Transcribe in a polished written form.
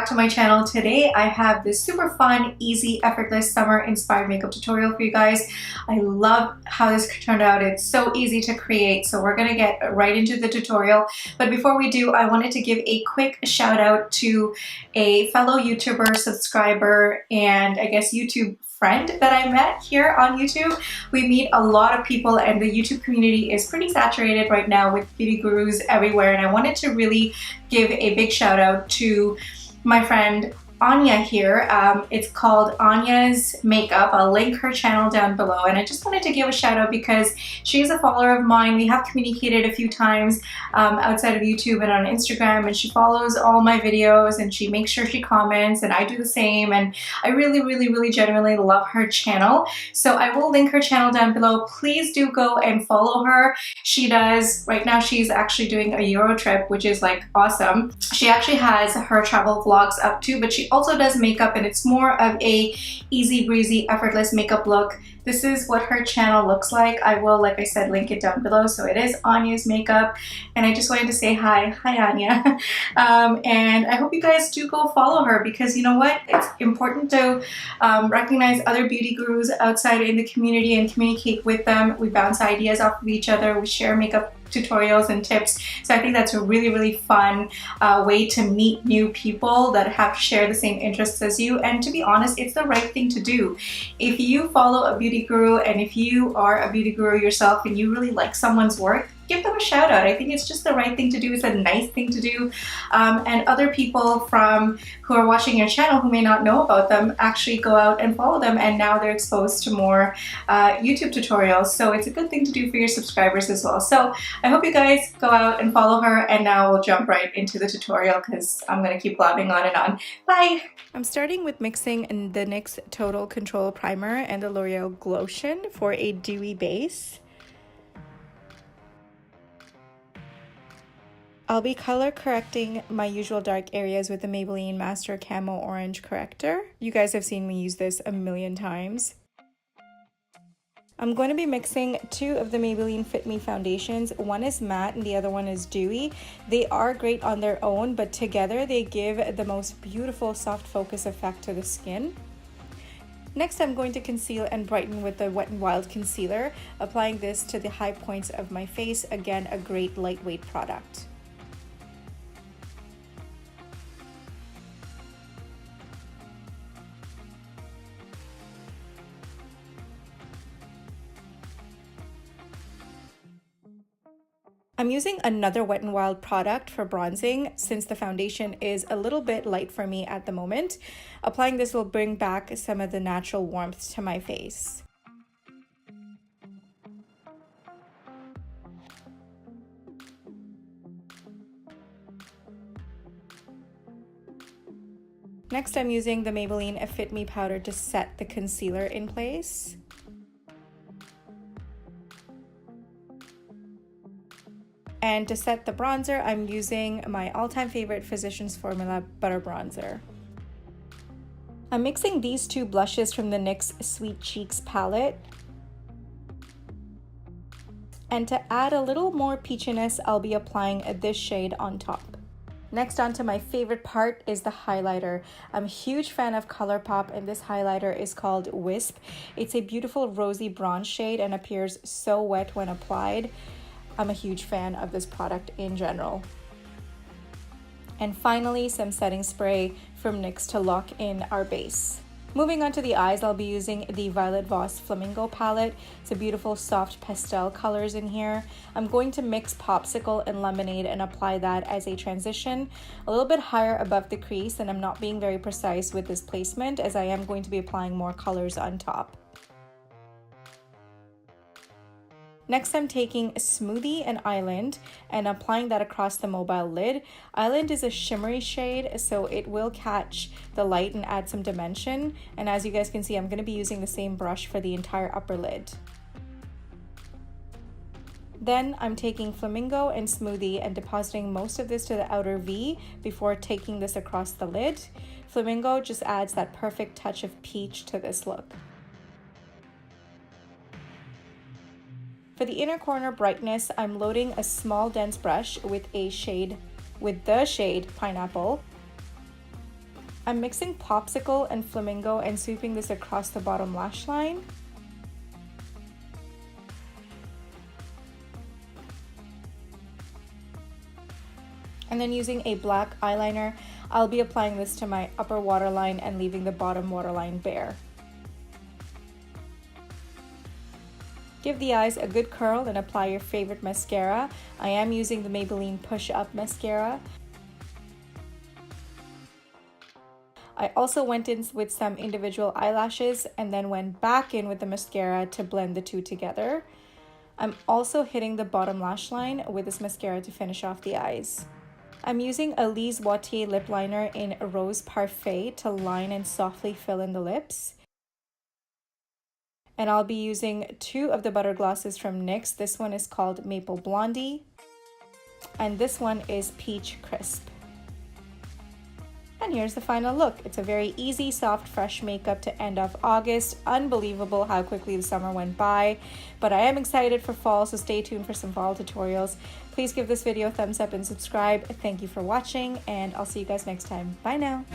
back to my channel. Today I have this super fun, easy, effortless summer inspired makeup tutorial for you guys. I love how this turned out. It's so easy to create, so we're gonna get right into the tutorial. But before we do, I wanted to give a quick shout out to a fellow YouTuber, subscriber, and I guess YouTube friend that I met here on YouTube. We meet a lot of people and the YouTube community is pretty saturated right now with beauty gurus everywhere, and I wanted to really give a big shout out to my friend Anya here. It's called Ania'S Makeup. I'll link her channel down below, and I just wanted to give a shout out because she's a follower of mine. We have communicated a few times outside of YouTube and on Instagram, and she follows all my videos and she makes sure she comments, and I do the same, and I really genuinely love her channel. So I will link her channel down below. Please do go and follow her. She does, right now she's actually doing a Euro trip, which is like awesome. She actually has her travel vlogs up too, but she also does makeup, and it's more of a easy breezy, effortless makeup look. This is what her channel looks like. I will, like I said, link it down below. So it is Ania'S Makeup, and I just wanted to say hi Anya. And I hope you guys do go follow her, because you know what? It's important to recognize other beauty gurus outside in the community and communicate with them. We bounce ideas off of each other. We share makeup tutorials and tips. So I think that's a really fun way to meet new people that have share the same interests as you. And to be honest, it's the right thing to do. If you follow a beauty guru, and if you are a beauty guru yourself and you really like someone's work, give them a shout out. I think it's just the right thing to do. It's a nice thing to do. And other people from who are watching your channel who may not know about them actually go out and follow them, and now they're exposed to more YouTube tutorials. So it's a good thing to do for your subscribers as well. So I hope you guys go out and follow her, and now we'll jump right into the tutorial because I'm gonna keep blabbing on and on. Bye! I'm starting with mixing the NYX Total Control Primer and the L'Oreal Glotion for a dewy base. I'll be color correcting my usual dark areas with the Maybelline Master Camo Orange Corrector. You guys have seen me use this a million times. I'm going to be mixing two of the Maybelline Fit Me foundations. One is matte and the other one is dewy. They are great on their own, but together they give the most beautiful soft focus effect to the skin. Next, I'm going to conceal and brighten with the Wet n Wild concealer, applying this to the high points of my face. Again, a great lightweight product. I'm using another Wet n Wild product for bronzing since the foundation is a little bit light for me at the moment. Applying this will bring back some of the natural warmth to my face. Next, I'm using the Maybelline Fit Me powder to set the concealer in place. And to set the bronzer, I'm using my all-time favorite Physicians Formula Butter Bronzer. I'm mixing these two blushes from the NYX Sweet Cheeks palette. And to add a little more peachiness, I'll be applying this shade on top. Next, onto my favorite part is the highlighter. I'm a huge fan of ColourPop, and this highlighter is called Wisp. It's a beautiful rosy bronze shade and appears so wet when applied. I'm a huge fan of this product in general. And finally, some setting spray from NYX to lock in our base. Moving on to the eyes, I'll be using the Violet Voss Flamingo Palette. It's a beautiful soft pastel colors in here. I'm going to mix Popsicle and Lemonade and apply that as a transition a little bit higher above the crease, and I'm not being very precise with this placement as I am going to be applying more colors on top. Next, I'm taking Smoothie and Island and applying that across the mobile lid. Island is a shimmery shade, so it will catch the light and add some dimension. And as you guys can see, I'm going to be using the same brush for the entire upper lid. Then I'm taking Flamingo and Smoothie and depositing most of this to the outer V before taking this across the lid. Flamingo just adds that perfect touch of peach to this look. For the inner corner brightness, I'm loading a small dense brush with the shade Pineapple. I'm mixing Popsicle and Flamingo and sweeping this across the bottom lash line. And then using a black eyeliner, I'll be applying this to my upper waterline and leaving the bottom waterline bare. Give the eyes a good curl and apply your favorite mascara. I am using the Maybelline Push Up Mascara. I also went in with some individual eyelashes and then went back in with the mascara to blend the two together. I'm also hitting the bottom lash line with this mascara to finish off the eyes. I'm using a Lise Watier lip liner in Rose Parfait to line and softly fill in the lips. And I'll be using two of the butter glosses from NYX. This one is called Maple Blondie, and this one is Peach Crisp. And here's the final look. It's a very easy, soft, fresh makeup to end off August. Unbelievable how quickly the summer went by, but I am excited for fall, so stay tuned for some fall tutorials. Please give this video a thumbs up and subscribe. Thank you for watching, and I'll see you guys next time. Bye now.